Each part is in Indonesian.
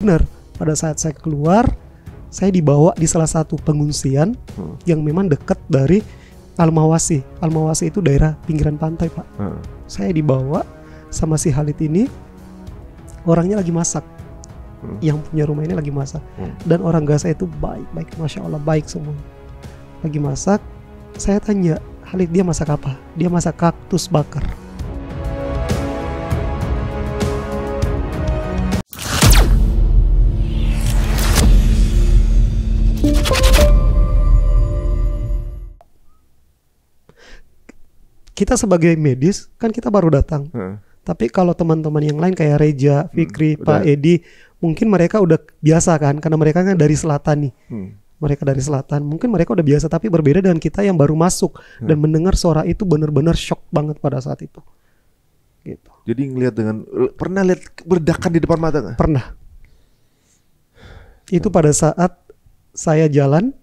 benar, pada saat saya keluar, saya dibawa di salah satu pengungsian yang memang dekat dari Al-Mawasi. Al-Mawasi itu daerah pinggiran pantai, Pak. Saya dibawa sama si Khalid ini, orangnya lagi masak. Yang punya rumah ini lagi masak. Dan orang Gaza itu baik, Masya Allah, baik semua. Lagi masak, saya tanya, Khalid, dia masak apa? Dia masak kaktus bakar. Kita sebagai medis kan kita baru datang. Tapi kalau teman-teman yang lain kayak Reja, Fikri, Pak Edi, mungkin mereka udah biasa kan, karena mereka kan dari selatan nih. Mereka dari selatan, mungkin mereka udah biasa, tapi berbeda dengan kita yang baru masuk dan mendengar suara itu benar-benar shock banget pada saat itu. Gitu. Jadi ngelihat pernah lihat berdakan di depan mata nggak? Pernah. Itu pada saat saya jalan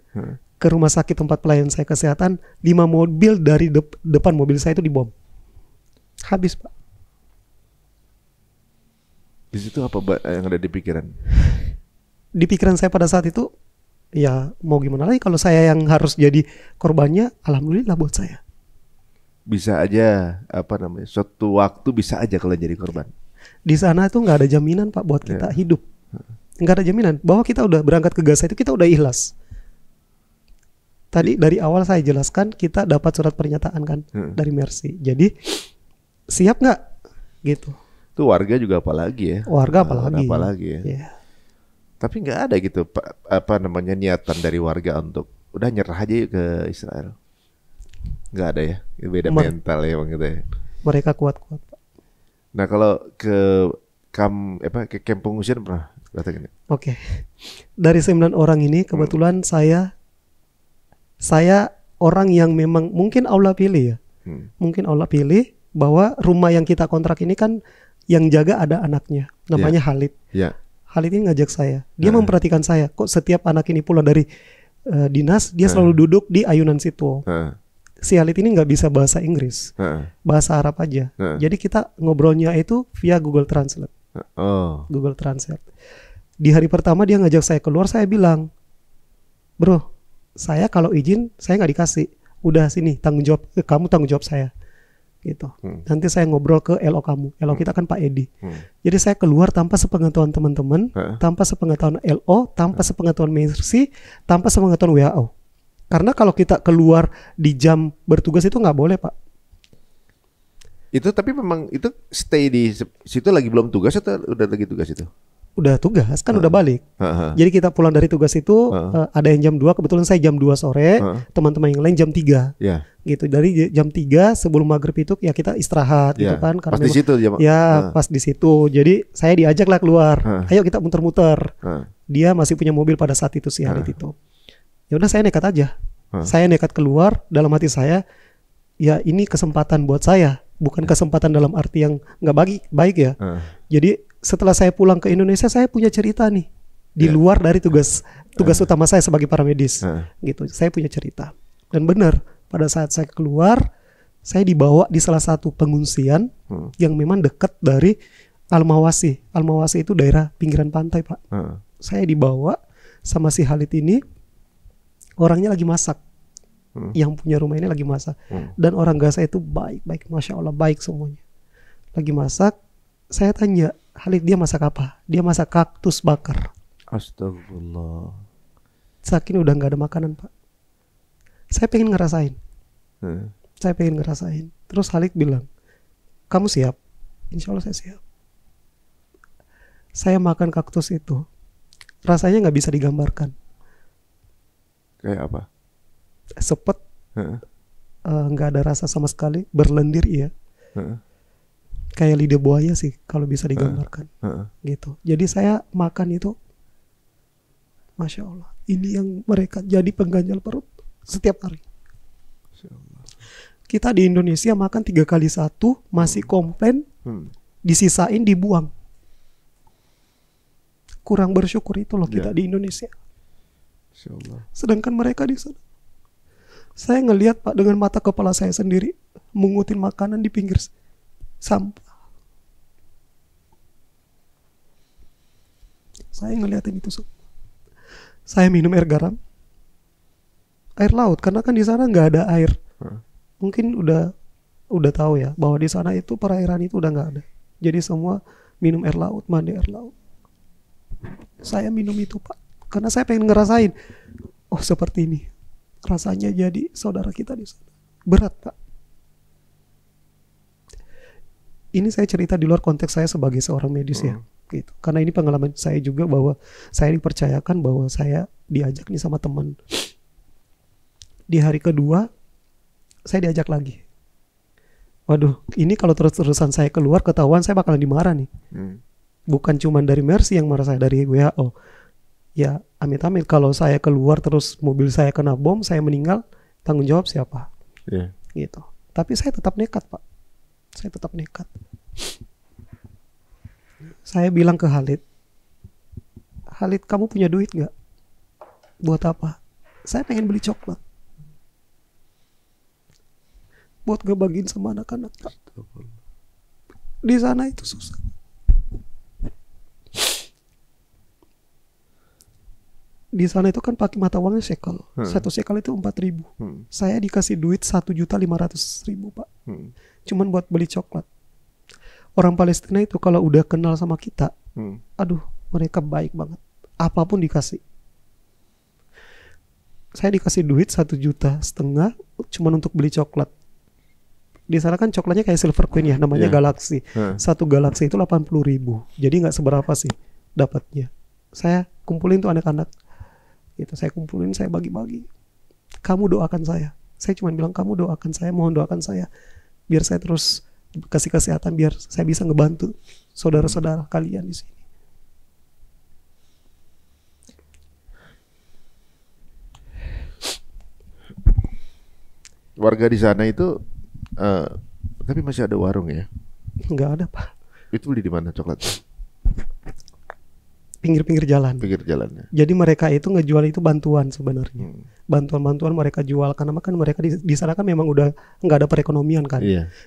ke rumah sakit tempat pelayanan saya kesehatan, 5 mobil dari depan mobil saya itu dibom. Habis, Pak. Di situ apa yang ada di pikiran? Di pikiran saya pada saat itu, ya mau gimana lagi kalau saya yang harus jadi korbannya, alhamdulillah buat saya. Bisa aja, suatu waktu bisa aja kalau jadi korban. Di sana itu nggak ada jaminan, Pak, buat kita hidup. Nggak ada jaminan bahwa kita udah berangkat ke Gaza itu kita udah ikhlas. Tadi dari awal saya jelaskan kita dapat surat pernyataan kan dari Mercy. Jadi siap nggak gitu? Itu warga juga apalagi ya. Warga apalagi ya. Yeah. Tapi nggak ada gitu niatan dari warga untuk udah nyerah aja yuk ke Israel. Nggak ada ya. Beda mental ya bang gitu ya. Mereka kuat-kuat, Pak. Nah kalau ke camp pengungsian pernah datang? Oke. Dari 9 orang ini kebetulan saya orang yang memang mungkin Allah pilih ya. Mungkin Allah pilih bahwa rumah yang kita kontrak ini kan yang jaga ada anaknya. Namanya Khalid. Khalid ini ngajak saya. Dia memperhatikan saya. Kok setiap anak ini pulang dari dinas, dia selalu duduk di ayunan situ. Si Khalid ini nggak bisa bahasa Inggris. Bahasa Arab aja. Jadi kita ngobrolnya itu via Google Translate. Google Translate. Di hari pertama dia ngajak saya keluar, saya bilang, bro, saya kalau izin saya nggak dikasih, udah sini kamu tanggung jawab saya gitu. Nanti saya ngobrol ke LO kamu, LO kita kan Pak Edi. Jadi saya keluar tanpa sepengetahuan teman-teman, tanpa sepengetahuan LO, tanpa sepengetahuan Mercy, tanpa sepengetahuan WHO. Karena kalau kita keluar di jam bertugas itu nggak boleh, Pak. Itu tapi memang itu stay di situ lagi belum tugas atau udah lagi tugas itu? Udah tugas kan udah balik. Jadi kita pulang dari tugas itu ada yang jam 2, kebetulan saya jam 2 sore, teman-teman yang lain jam 3. Gitu. Dari jam 3 sebelum maghrib itu ya kita istirahat gitu kan, karena pas di situ pas di situ. Jadi saya diajak lah keluar. Ayo kita muter-muter. Dia masih punya mobil pada saat itu si Khalid itu. Ya udah saya nekat aja. Saya nekat keluar, dalam hati saya ya ini kesempatan buat saya, bukan kesempatan dalam arti yang nggak baik ya. Jadi setelah saya pulang ke Indonesia, saya punya cerita nih di luar dari tugas utama saya sebagai paramedis. Gitu. Saya punya cerita. Dan benar, pada saat saya keluar, saya dibawa di salah satu pengungsian yang memang dekat dari Al-Mawasi. Al-Mawasi itu daerah pinggiran pantai, Pak. Saya dibawa sama si Khalid ini, orangnya lagi masak. Yang punya rumah ini lagi masak. Dan orang Gaza itu baik, Masya Allah, baik semuanya. Lagi masak, saya tanya, Khalid, dia masak apa? Dia masak kaktus bakar. Astagfirullah. Saking udah gak ada makanan, Pak. Saya pengen ngerasain. Terus Khalid bilang, kamu siap? Insya Allah saya siap. Saya makan kaktus itu, rasanya gak bisa digambarkan. Kayak apa? Sepet, gak ada rasa sama sekali, berlendir iya. Kayak lidah buaya sih kalau bisa digambarkan. Gitu. Jadi saya makan itu, Masya Allah, ini yang mereka jadi pengganjal perut setiap hari. Kita di Indonesia makan 3 kali 1 masih komplain, disisain dibuang. Kurang bersyukur itu loh kita di Indonesia. Sedangkan mereka di sana, saya ngelihat, Pak, dengan mata kepala saya sendiri mengutin makanan di pinggir sampah. Saya ngeliatin itu semua. Saya minum air garam, air laut, karena kan di sana nggak ada air. Mungkin udah tahu ya bahwa di sana itu perairan itu udah nggak ada. Jadi semua minum air laut, mandi air laut. Saya minum itu Pak, karena saya pengen ngerasain. Oh seperti ini rasanya jadi saudara kita di sana. Berat Pak. Ini saya cerita di luar konteks saya sebagai seorang medis ya. Gitu. Karena ini pengalaman saya juga bahwa saya dipercayakan bahwa saya diajak nih sama teman. Di hari kedua saya diajak lagi. Waduh, ini kalau terus-terusan saya keluar ketahuan saya bakalan dimarah nih. Bukan cuma dari Mercy yang marah saya, dari WHO. Ya amit-amit kalau saya keluar terus mobil saya kena bom, saya meninggal, tanggung jawab siapa? Gitu. Tapi saya tetap nekat Pak. Saya tetap nekat. Saya bilang ke Khalid, kamu punya duit gak? Buat apa? Saya pengen beli coklat. Buat ngebagiin sama anak-anak. Di sana itu susah. Di sana itu kan pakai mata uangnya shekel. 1 shekel itu 4.000. Saya dikasih duit 1.500.000 Pak. Cuman buat beli coklat. Orang Palestina itu kalau udah kenal sama kita, aduh mereka baik banget. Apapun dikasih. Saya dikasih duit 1,5 juta cuman untuk beli coklat. Di sana kan coklatnya kayak Silver Queen ya, namanya Galaxy. Satu Galaxy itu 80.000. Jadi nggak seberapa sih dapatnya. Saya kumpulin tuh anak-anak. Gitu, saya kumpulin, saya bagi-bagi. Kamu doakan saya. Saya cuma bilang kamu doakan saya, mohon doakan saya. Biar saya terus kasih kesehatan, biar saya bisa ngebantu saudara-saudara kalian di sini. Warga di sana itu, tapi masih ada warung ya? Nggak ada Pak. Itu beli di mana coklatnya? Pinggir-pinggir jalan. Pinggir jalannya. Jadi mereka itu ngejual itu bantuan sebenarnya. Bantuan-bantuan mereka jual karena kan mereka di sana kan memang udah nggak ada perekonomian kan.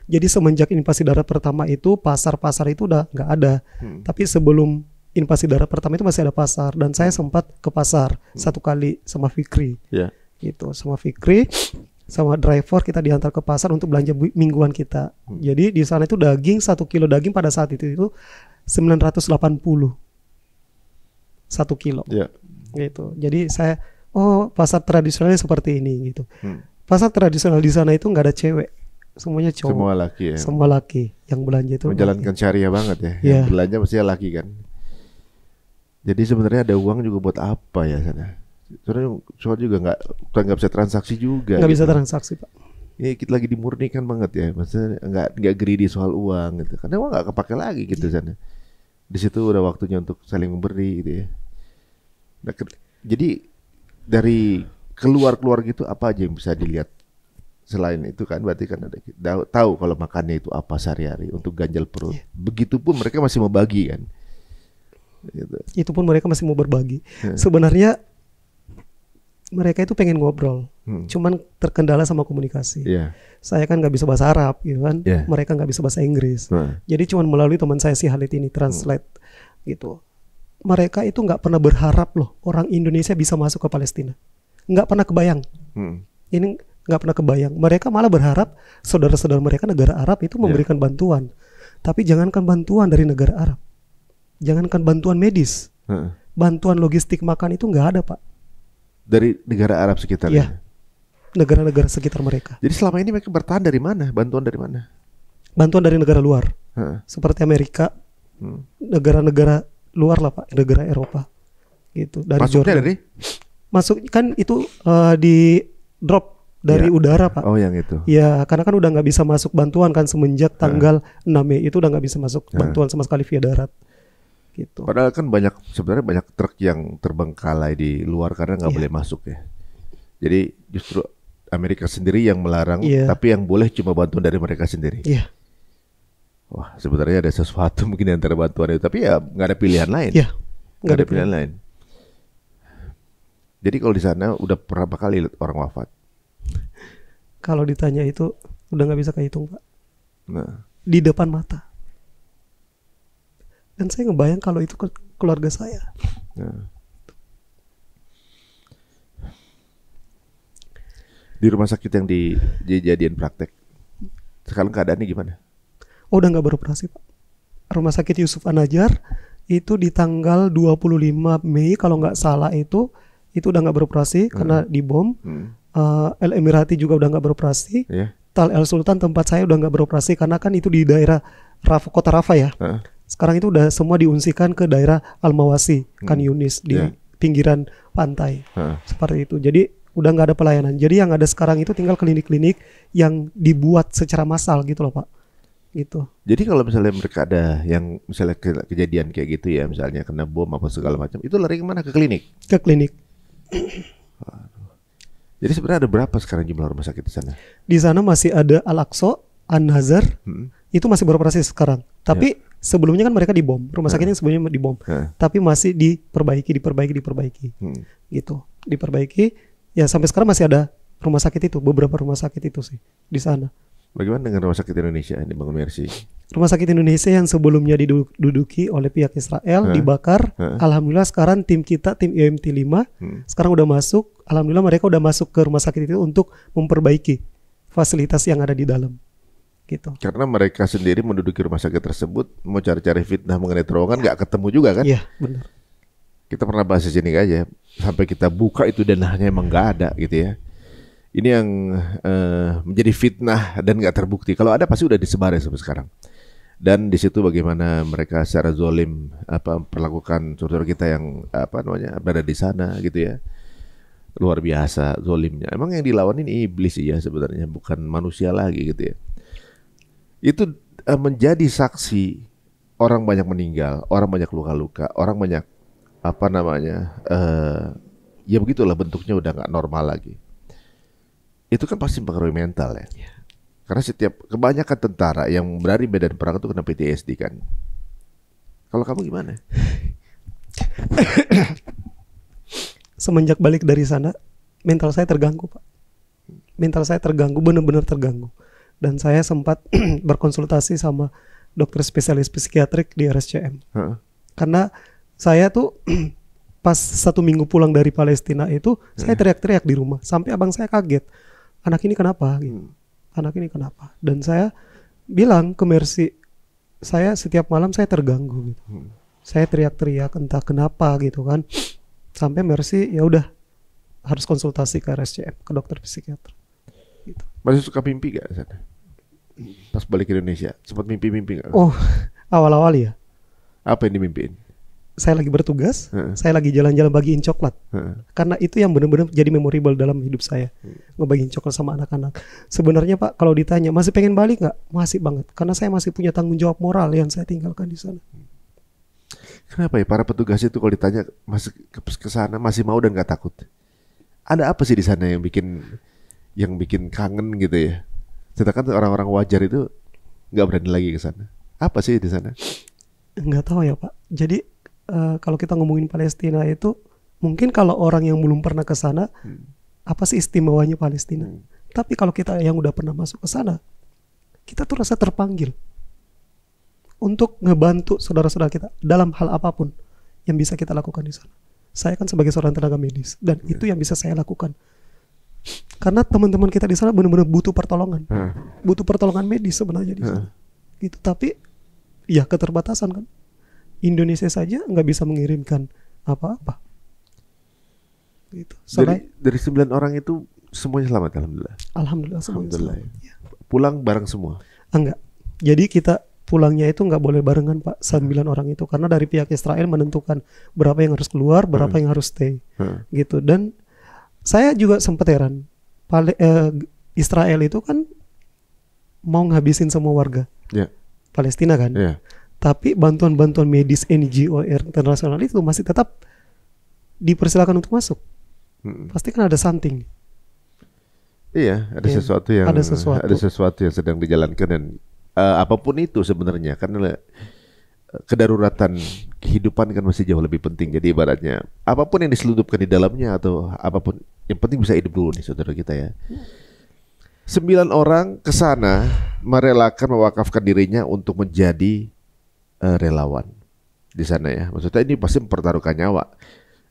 Jadi semenjak invasi darat pertama itu pasar-pasar itu udah nggak ada. Tapi sebelum invasi darat pertama itu masih ada pasar dan saya sempat ke pasar 1 kali sama Fikri. Gitu, sama Fikri, sama driver kita diantar ke pasar untuk belanja mingguan kita. Jadi di sana itu daging 1 kilo daging pada saat itu 980. 1 kilo. Gitu. Jadi saya pasar tradisionalnya seperti ini gitu. Pasar tradisional di sana itu nggak ada cewek, semuanya cowok. Semua laki ya. Semua laki yang belanja itu. Menjalankan syariah banget ya. Yang belanja mestinya laki kan. Jadi sebenarnya ada uang juga buat apa ya sana? Soalnya juga nggak bisa transaksi juga. Nggak bisa transaksi Pak. Ini kita lagi dimurnikan banget ya. Maksudnya nggak greedy soal uang gitu. Karena uang nggak kepake lagi gitu sana. Di situ udah waktunya untuk saling memberi gitu ya. Nah, jadi dari keluar gitu apa aja yang bisa dilihat selain itu kan berarti kan ada tahu kalau makannya itu apa sehari-hari untuk ganjal perut. Begitupun mereka masih mau bagi kan. Gitu. Itu pun mereka masih mau berbagi. Sebenarnya mereka itu pengen ngobrol, cuman terkendala sama komunikasi. Saya kan nggak bisa bahasa Arab, gitu kan. Mereka nggak bisa bahasa Inggris. Jadi cuman melalui teman saya si Khalid ini translate, gitu. Mereka itu nggak pernah berharap loh orang Indonesia bisa masuk ke Palestina, nggak pernah kebayang. Ini nggak pernah kebayang. Mereka malah berharap saudara-saudara mereka negara Arab itu memberikan bantuan, tapi jangankan bantuan dari negara Arab, jangankan bantuan medis, bantuan logistik makan itu nggak ada Pak. Dari negara Arab sekitarnya. Negara-negara sekitar mereka. Jadi selama ini mereka bertahan dari mana? Bantuan dari mana? Bantuan dari negara luar. Seperti Amerika, negara-negara luar lah Pak, negara Eropa. Gitu. Dari masuknya dari? Masuk kan itu di drop dari udara Pak. Oh yang itu. Ya karena kan udah nggak bisa masuk bantuan kan semenjak tanggal 6 Mei itu udah nggak bisa masuk bantuan sama sekali via darat. Gitu. Padahal kan sebenarnya banyak truk yang terbengkalai di luar karena nggak boleh masuk ya. Jadi justru Amerika sendiri yang melarang, tapi yang boleh cuma bantuan dari mereka sendiri. Wah, sebenarnya ada sesuatu mungkin antara bantuan itu, tapi ya nggak ada pilihan lain. Nggak ada pilihan lain. Jadi kalau di sana udah berapa kali orang wafat? Kalau ditanya itu udah nggak bisa kehitung Pak. Di depan mata. Dan saya ngebayang kalau itu keluarga saya. Nah. Di rumah sakit yang dijadiin praktek, sekarang keadaannya gimana? Oh, udah nggak beroperasi Pak. Rumah sakit Yusuf An-Najjar itu di tanggal 25 Mei kalau nggak salah itu udah nggak beroperasi karena dibom. El Emirati juga udah nggak beroperasi. Tal El Sultan tempat saya udah nggak beroperasi karena kan itu di daerah kota Rafah ya. Sekarang itu udah semua diungsikan ke daerah Al-Mawasi, Khan Yunis di pinggiran pantai. Seperti itu. Jadi udah nggak ada pelayanan. Jadi yang ada sekarang itu tinggal klinik-klinik yang dibuat secara massal gitu loh Pak. Gitu. Jadi kalau misalnya mereka ada yang misalnya kejadian kayak gitu ya, misalnya kena bom apa segala macam, itu lari kemana? Ke klinik? Ke klinik. Jadi sebenarnya ada berapa sekarang jumlah rumah sakit di sana? Di sana masih ada Al-Aqsa, An-Nazar, itu masih beroperasi sekarang. Tapi sebelumnya kan mereka dibom. Rumah sakitnya sebelumnya dibom. Tapi masih diperbaiki. Gitu. Diperbaiki. Ya sampai sekarang masih ada rumah sakit itu, beberapa rumah sakit itu sih di sana. Bagaimana dengan rumah sakit Indonesia yang dibangun Mercy? Rumah sakit Indonesia yang sebelumnya diduduki oleh pihak Israel dibakar. Alhamdulillah sekarang tim IMT 5 sekarang udah masuk. Alhamdulillah mereka udah masuk ke rumah sakit itu untuk memperbaiki fasilitas yang ada di dalam. Gitu. Karena mereka sendiri menduduki rumah sakit tersebut, mau cari-cari fitnah mengenai terowongan nggak ketemu juga kan? Iya benar. Kita pernah bahas di sini aja, sampai kita buka itu dananya emang nggak ada gitu ya. Ini yang menjadi fitnah dan nggak terbukti. Kalau ada pasti udah disebarin sampai sekarang. Dan di situ bagaimana mereka secara zolim perlakukan saudara kita yang berada di sana gitu ya. Luar biasa zolimnya. Emang yang dilawan ini iblis ya sebenarnya, bukan manusia lagi gitu ya. Itu menjadi saksi orang banyak meninggal, orang banyak luka-luka, orang banyak ya begitulah bentuknya udah nggak normal lagi. Itu kan pasti mempengaruhi mental ya. Karena kebanyakan tentara yang berada di medan perang itu kena PTSD kan. Kalau kamu gimana? Semenjak balik dari sana, mental saya terganggu Pak. Mental saya terganggu, benar-benar terganggu. Dan saya sempat berkonsultasi sama dokter spesialis psikiatrik di RSCM. Karena saya tuh pas 1 minggu pulang dari Palestina itu saya teriak-teriak di rumah sampai abang saya kaget, anak ini kenapa gitu. Anak ini kenapa? Dan saya bilang ke Mercy, saya setiap malam saya terganggu gitu. Saya teriak-teriak entah kenapa gitu kan. Sampai Mercy ya udah harus konsultasi ke RSCM, ke dokter psikiater gitu. Masih suka mimpi gak sana? Pas balik ke Indonesia sempat mimpi-mimpi gak? Oh awal-awal ya. Apa yang dimimpiin? Saya lagi bertugas, saya lagi jalan-jalan bagiin coklat. Karena itu yang benar-benar jadi memorable dalam hidup saya. Ngebagiin coklat sama anak-anak. Sebenarnya Pak, kalau ditanya masih pengen balik nggak? Masih banget. Karena saya masih punya tanggung jawab moral yang saya tinggalkan di sana. Kenapa ya para petugas itu kalau ditanya masih ke sana masih mau dan nggak takut? Ada apa sih di sana yang bikin kangen gitu ya? Sedangkan orang-orang wajar itu nggak berani lagi ke sana. Apa sih di sana? Nggak tahu ya Pak. Jadi kalau kita ngomongin Palestina itu, mungkin kalau orang yang belum pernah ke sana, apa sih istimewanya Palestina? Tapi kalau kita yang udah pernah masuk ke sana, kita tuh rasa terpanggil untuk ngebantu saudara-saudara kita dalam hal apapun yang bisa kita lakukan di sana. Saya kan sebagai seorang tenaga medis dan itu yang bisa saya lakukan. Karena teman-teman kita di sana benar-benar butuh pertolongan, butuh pertolongan medis sebenarnya di sana. Gitu. Tapi ya keterbatasan kan. Indonesia saja nggak bisa mengirimkan apa-apa. Gitu. Dari 9 orang itu semuanya selamat, alhamdulillah. Alhamdulillah semuanya selamat. Ya. Pulang bareng semua? Enggak. Jadi kita pulangnya itu nggak boleh barengan Pak, 9 orang itu, karena dari pihak Israel menentukan berapa yang harus keluar, berapa yang harus stay. Gitu. Dan saya juga sempat heran. Israel itu kan mau ngabisin semua warga Palestina kan. Tapi bantuan-bantuan medis NGO internasional itu masih tetap dipersilakan untuk masuk. Pasti kan ada something. Iya, ada sesuatu yang sedang dijalankan dan apapun itu sebenarnya, karena kedaruratan kehidupan kan masih jauh lebih penting. Jadi ibaratnya apapun yang diselundupkan di dalamnya atau apapun, yang penting bisa hidup dulu nih saudara kita ya. 9 orang ke sana merelakan mewakafkan dirinya untuk menjadi relawan. di sana ya. Maksudnya ini pasti mempertaruhkan nyawa.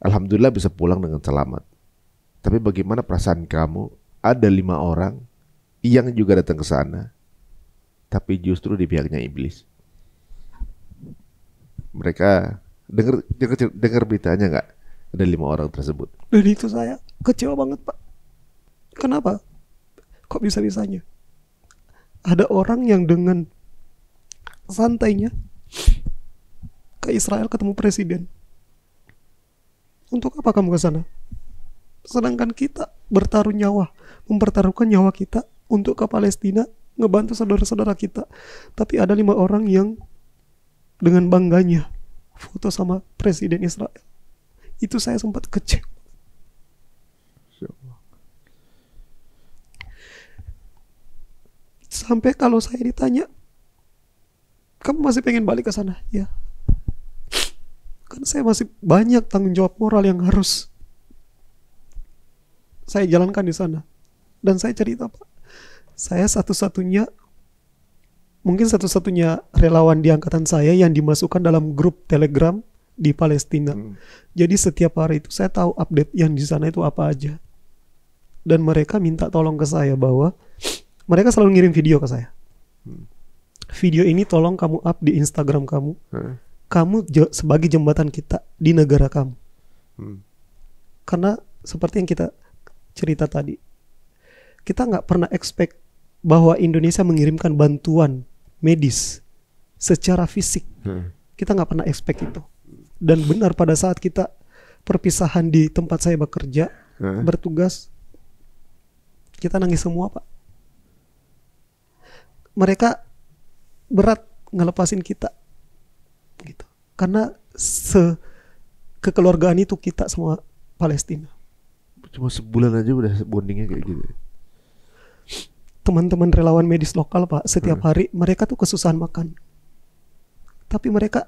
Alhamdulillah bisa pulang dengan selamat. Tapi bagaimana perasaan kamu? Ada 5 orang yang juga datang ke sana, tapi justru di pihaknya iblis. Mereka dengar beritanya nggak? Ada 5 orang tersebut. Dan itu saya kecewa banget, Pak. Kenapa? Kok bisa-bisanya? Ada orang yang dengan santainya ke Israel ketemu presiden. Untuk apa kamu ke sana? Sedangkan kita bertaruh nyawa, mempertaruhkan nyawa kita untuk ke Palestina, ngebantu saudara-saudara kita. Tapi ada 5 orang yang dengan bangganya foto sama presiden Israel. Itu saya sempat kecewa. Sampai kalau saya ditanya, kamu masih pengen balik ke sana? Ya. Kan saya masih banyak tanggung jawab moral yang harus saya jalankan di sana. Dan saya cerita, Pak, saya mungkin satu-satunya relawan di angkatan saya yang dimasukkan dalam grup Telegram di Palestina. Jadi setiap hari itu saya tahu update yang di sana itu apa aja. Dan mereka minta tolong ke saya bahwa mereka selalu ngirim video ke saya. Video ini tolong kamu up di Instagram kamu. Kamu sebagai jembatan kita di negara kamu. Karena seperti yang kita cerita tadi, kita nggak pernah expect bahwa Indonesia mengirimkan bantuan medis secara fisik. Kita nggak pernah expect itu. Dan benar pada saat kita perpisahan di tempat saya bekerja, bertugas, kita nangis semua, Pak. Mereka berat ngelepasin kita, gitu. Karena kekeluargaan itu kita semua Palestina. Cuma sebulan aja udah bondingnya kayak gitu. Teman-teman relawan medis lokal, Pak, setiap hari mereka tuh kesusahan makan. Tapi mereka,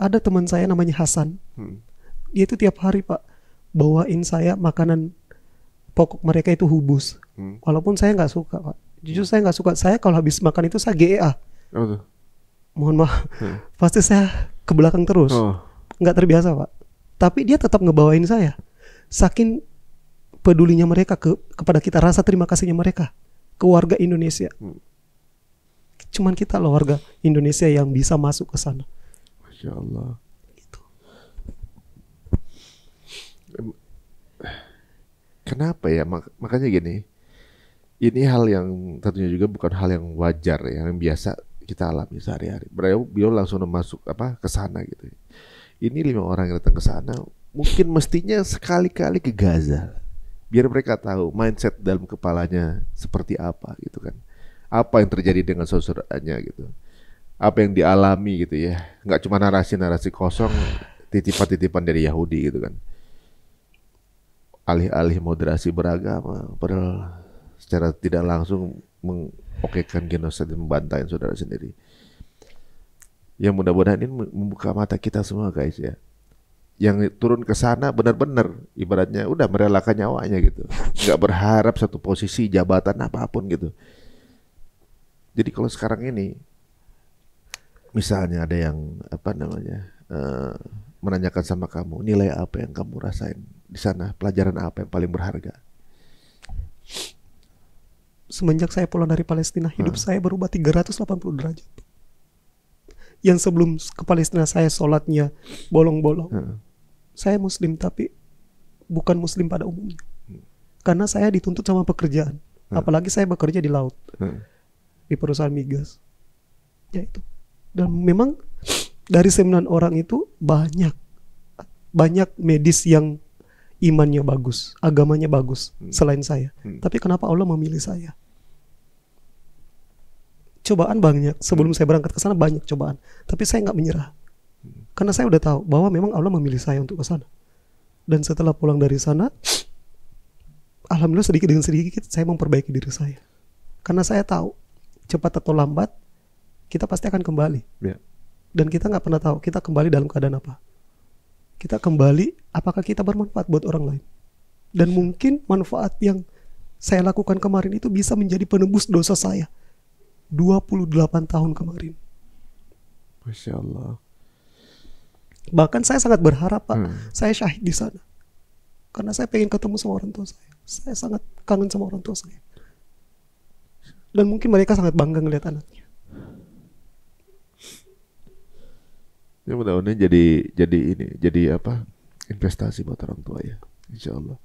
ada teman saya namanya Hasan. Dia itu tiap hari, Pak, bawain saya makanan pokok mereka itu hubus. Walaupun saya nggak suka, Pak. Jujur saya nggak suka. Saya kalau habis makan itu saya GEA. Mohon maaf. Pasti saya ke belakang terus. Nggak terbiasa, Pak. Tapi dia tetap ngebawain saya. Saking pedulinya mereka kepada kita, rasa terima kasihnya mereka ke warga Indonesia. Cuman kita loh warga Indonesia yang bisa masuk ke sana. Masya Allah. Gitu. Kenapa ya? Makanya gini, ini hal yang tentunya juga bukan hal yang wajar ya, yang biasa kita alami sehari-hari. Beliau langsung masuk ke sana gitu. Ini 5 orang yang datang ke sana, mungkin mestinya sekali-kali ke Gaza, biar mereka tahu mindset dalam kepalanya seperti apa gitu kan. Apa yang terjadi dengan saudaranya gitu. Apa yang dialami gitu ya. Nggak cuma narasi-narasi kosong, titipan-titipan dari Yahudi gitu kan. Alih-alih moderasi beragama, padahal secara tidak langsung mengokekan genosid dan membantai saudara sendiri. Yang mudah-mudahan ini membuka mata kita semua, guys ya. Yang turun ke sana benar-benar ibaratnya udah merelakan nyawanya gitu, nggak berharap satu posisi jabatan apapun gitu. Jadi kalau sekarang ini misalnya ada yang menanyakan sama kamu, nilai apa yang kamu rasain di sana, pelajaran apa yang paling berharga? Semenjak saya pulang dari Palestina, hidup saya berubah 380 derajat. Yang sebelum ke Palestina saya sholatnya bolong-bolong. Saya Muslim tapi bukan Muslim pada umumnya. Karena saya dituntut sama pekerjaan. Apalagi saya bekerja di laut. Di perusahaan migas. Ya itu. Dan memang dari 9 orang itu banyak medis yang imannya bagus, agamanya bagus selain saya. Tapi kenapa Allah memilih saya? Cobaan banyak. Sebelum saya berangkat ke sana banyak cobaan. Tapi saya nggak menyerah. Karena saya udah tahu bahwa memang Allah memilih saya untuk ke sana. Dan setelah pulang dari sana, alhamdulillah sedikit demi sedikit saya memperbaiki diri saya. Karena saya tahu cepat atau lambat kita pasti akan kembali. Dan kita nggak pernah tahu kita kembali dalam keadaan apa. Kita kembali apakah kita bermanfaat buat orang lain. Dan mungkin manfaat yang saya lakukan kemarin itu bisa menjadi penebus dosa saya 28 tahun kemarin. Masya Allah. Bahkan saya sangat berharap Pak, saya syahid di sana. Karena saya pengen ketemu sama orang tua saya. Saya sangat kangen sama orang tua saya. Dan mungkin mereka sangat bangga ngelihat anaknya. Ya mudah-mudahan jadi apa? Investasi buat orang tua ya, insya Allah.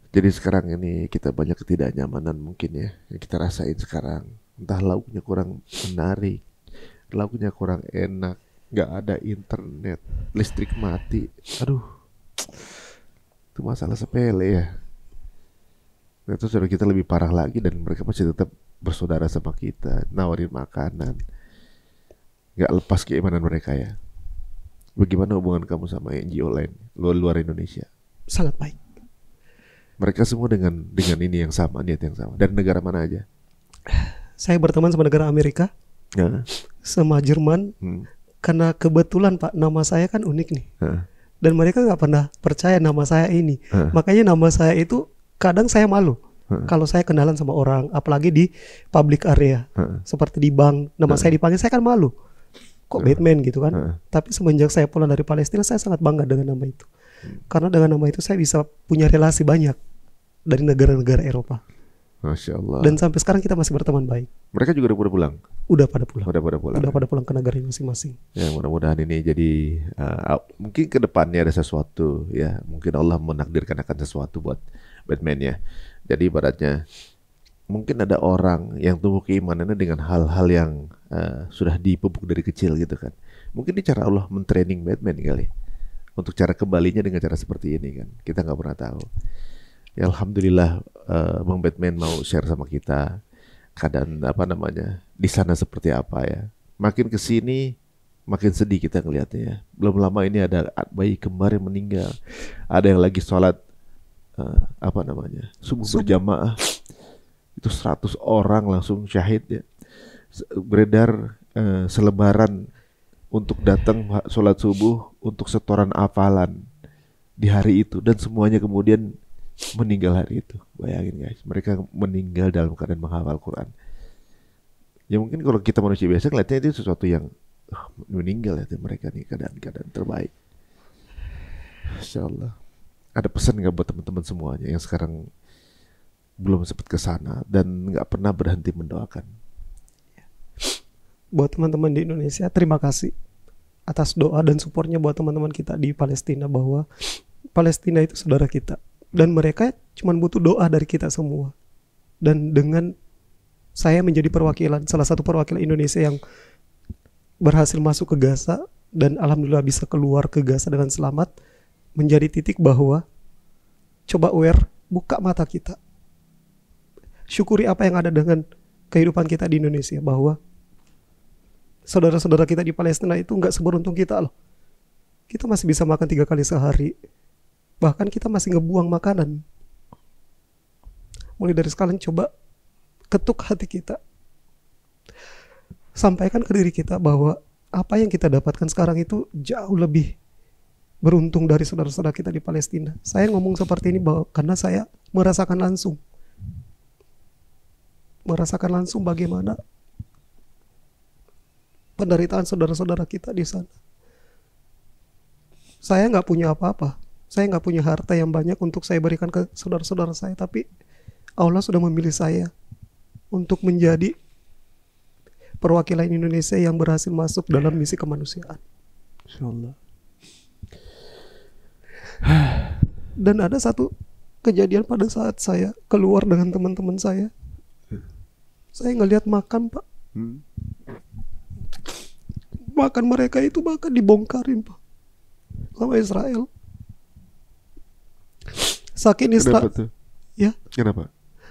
Jadi sekarang ini kita banyak ketidaknyamanan mungkin ya yang kita rasain sekarang. Entah lauknya kurang menarik, lauknya kurang enak, nggak ada internet, listrik mati. Aduh, itu masalah sepele ya. Nah, itu saudara kita lebih parah lagi dan mereka masih tetap bersaudara sama kita, nawarin makanan. Nggak lepas keimanan mereka ya. Bagaimana hubungan kamu sama NGO lain luar Indonesia? Sangat baik. Mereka semua dengan ini yang sama, niat yang sama. Dari negara mana aja? Saya berteman sama negara Amerika, sama Jerman. Karena kebetulan Pak, nama saya kan unik nih. Dan mereka nggak pernah percaya nama saya ini. Makanya nama saya itu kadang saya malu. Kalau saya kenalan sama orang, apalagi di public area, seperti di bank, nama saya dipanggil, saya kan malu. Kok Batman gitu kan? Tapi semenjak saya pulang dari Palestina, saya sangat bangga dengan nama itu. Karena dengan nama itu saya bisa punya relasi banyak dari negara-negara Eropa. Masya Allah. Dan sampai sekarang kita masih berteman baik. Mereka juga udah pulang? Udah pada pulang. Udah pada pulang ke negara masing-masing. Ya mudah-mudahan ini jadi mungkin ke depannya ada sesuatu ya. Mungkin Allah menakdirkan akan sesuatu buat Batman ya. Jadi ibaratnya mungkin ada orang yang tumbuh keimanannya dengan hal-hal yang sudah dipupuk dari kecil gitu kan. Mungkin ini cara Allah mentraining Batman kali. Untuk cara kembalinya dengan cara seperti ini kan. Kita nggak pernah tahu. Ya Alhamdulillah Bang Batman mau share sama kita keadaan di sana seperti apa ya. Makin kesini makin sedih kita ngelihatnya ya. Belum lama ini ada bayi kembar yang meninggal. Ada yang lagi sholat subuh berjamaah. Itu 100 orang langsung syahid ya. Beredar selebaran untuk datang sholat subuh untuk setoran hafalan di hari itu. Dan semuanya kemudian meninggal hari itu. Bayangin guys, mereka meninggal dalam keadaan menghafal Quran. Ya mungkin kalau kita manusia biasa ngeliatnya itu sesuatu yang meninggal ya mereka nih keadaan terbaik. Insya Allah. Ada pesan nggak buat teman-teman semuanya yang sekarang belum sempat ke sana dan nggak pernah berhenti mendoakan? Buat teman-teman di Indonesia, terima kasih atas doa dan supportnya buat teman-teman kita di Palestina, bahwa Palestina itu saudara kita dan mereka cuma butuh doa dari kita semua. Dan dengan saya menjadi salah satu perwakilan Indonesia yang berhasil masuk ke Gaza dan alhamdulillah bisa keluar ke Gaza dengan selamat, menjadi titik bahwa coba buka mata kita. Syukuri apa yang ada dengan kehidupan kita di Indonesia, bahwa saudara-saudara kita di Palestina itu nggak seberuntung kita loh. Kita masih bisa makan 3 kali sehari. Bahkan kita masih ngebuang makanan. Mulai dari sekarang coba ketuk hati kita. Sampaikan ke diri kita bahwa apa yang kita dapatkan sekarang itu jauh lebih beruntung dari saudara-saudara kita di Palestina. Saya ngomong seperti ini karena saya merasakan langsung bagaimana penderitaan saudara-saudara kita di sana. Saya nggak punya apa-apa, saya nggak punya harta yang banyak untuk saya berikan ke saudara-saudara saya, tapi Allah sudah memilih saya untuk menjadi perwakilan Indonesia yang berhasil masuk dalam misi kemanusiaan. Insyaallah. Dan ada satu kejadian pada saat saya keluar dengan teman-teman saya ngelihat makan Pak. Makan mereka itu bahkan dibongkarin Pak sama Israel. Saking Israel. Kenapa tuh? Ya. Kenapa?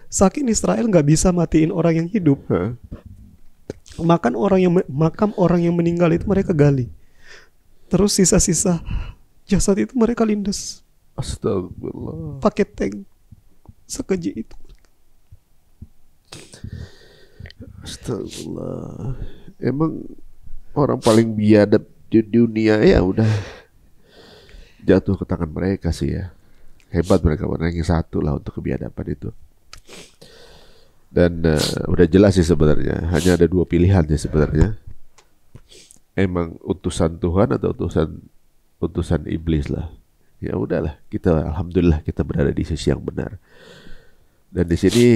Saking Israel nggak bisa matiin orang yang hidup. Makam orang yang meninggal itu mereka gali. Terus sisa-sisa jasad itu mereka lindas. Astagfirullah. Pakai tank. Sekeji itu. Astagfirullah. Emang orang paling biadab di dunia ya udah jatuh ke tangan mereka sih ya. Hebat mereka, ranking 1 lah untuk kebiadaban itu. Dan udah jelas sih sebenarnya. Hanya ada 2 pilihan sih sebenarnya. emang utusan Tuhan atau utusan iblis lah. Ya udahlah, kita alhamdulillah kita berada di sisi yang benar. Dan di sini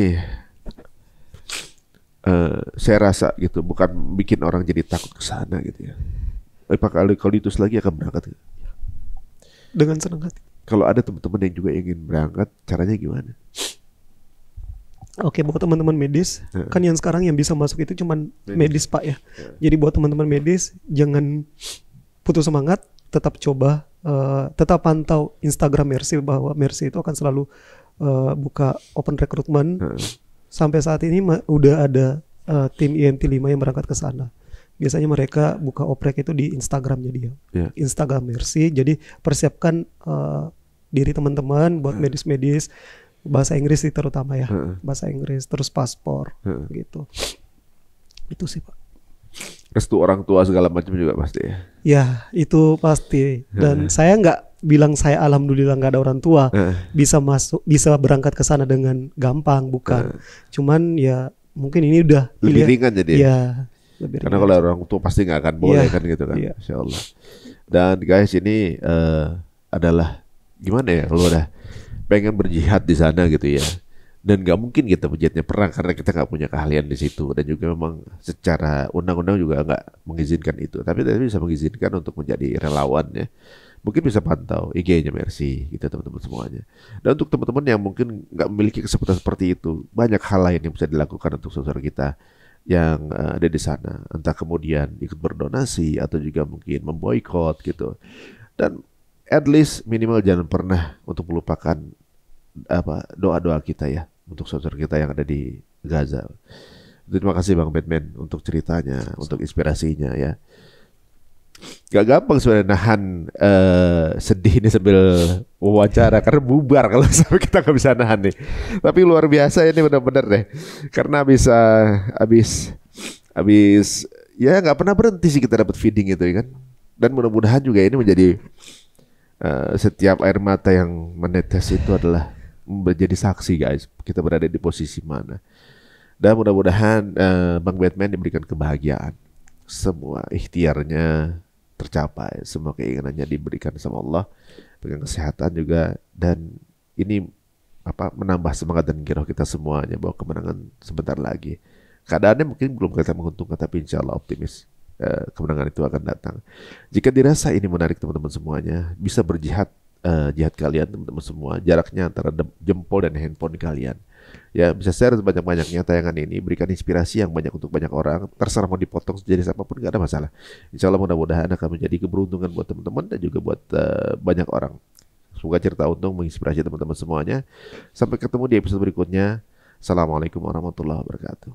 saya rasa gitu, bukan bikin orang jadi takut ke sana gitu ya. Kalau diutus lagi akan berangkat. Dengan senang hati. Kalau ada teman-teman yang juga ingin berangkat, caranya gimana? Oke, buat teman-teman medis, kan yang sekarang yang bisa masuk itu cuman medis Pak ya. Jadi buat teman-teman medis, jangan putus semangat, tetap coba, tetap pantau Instagram Mercy, bahwa Mercy itu akan selalu buka open recruitment. Sampai saat ini udah ada tim IMT 5 yang berangkat ke sana. Biasanya mereka buka oprek itu di Instagramnya dia, Instagram Mercy. Jadi persiapkan diri teman-teman buat medis-medis, bahasa Inggris sih terutama ya, bahasa Inggris, terus paspor gitu. Itu sih Pak. Restu orang tua segala macam juga pasti ya. Ya itu pasti. Dan saya nggak bilang saya alhamdulillah nggak ada orang tua bisa berangkat ke sana dengan gampang, bukan. Cuman ya mungkin ini udah lebih ringan jadi. Ya, lebih ringan. Karena kalau orang tua pasti nggak akan boleh kan gitu kan. Insya Allah. Dan guys ini adalah gimana ya, kalau udah pengen berjihad di sana gitu ya. Dan nggak mungkin kita berjihadnya perang karena kita nggak punya keahlian di situ, dan juga memang secara undang-undang juga nggak mengizinkan itu. Tapi bisa mengizinkan untuk menjadi relawan ya. Mungkin bisa pantau IG-nya Mercy gitu teman-teman semuanya. Dan untuk teman-teman yang mungkin nggak memiliki kesempatan seperti itu, banyak hal lain yang bisa dilakukan untuk saudara kita yang ada di sana. Entah kemudian ikut berdonasi atau juga mungkin memboikot gitu. Dan at least minimal jangan pernah untuk melupakan doa-doa kita ya untuk saudara kita yang ada di Gaza. Terima kasih Bang Batman untuk ceritanya, untuk inspirasinya ya. Gak gampang sebenarnya nahan sedih ini sambil wawancara, karena bubar kalau sampai kita gak bisa nahan nih. Tapi luar biasa ini benar-benar deh, karena habis ya nggak pernah berhenti sih kita dapat feeding itu kan. Dan mudah-mudahan juga ini menjadi setiap air mata yang menetes itu adalah menjadi saksi guys, kita berada di posisi mana. Dan mudah-mudahan Bang Batman diberikan kebahagiaan, semua ikhtiarnya tercapai, semua keinginannya diberikan sama Allah, dengan kesehatan juga. Dan ini menambah semangat dan giroh kita semuanya bahwa kemenangan sebentar lagi. Keadaannya mungkin belum kelihatan menguntungkan, tapi insya Allah optimis kemenangan itu akan datang. Jika dirasa ini menarik teman-teman semuanya, bisa berjihad, jihad kalian teman-teman semua, jaraknya antara jempol dan handphone kalian. Ya, bisa share sebanyak-banyaknya tayangan ini, berikan inspirasi yang banyak untuk banyak orang. Terserah mau dipotong sejenis apapun, gak ada masalah. Insya Allah mudah-mudahan akan menjadi keberuntungan buat teman-teman dan juga buat banyak orang. Semoga cerita untung menginspirasi teman-teman semuanya. Sampai ketemu di episode berikutnya. Assalamualaikum warahmatullahi wabarakatuh.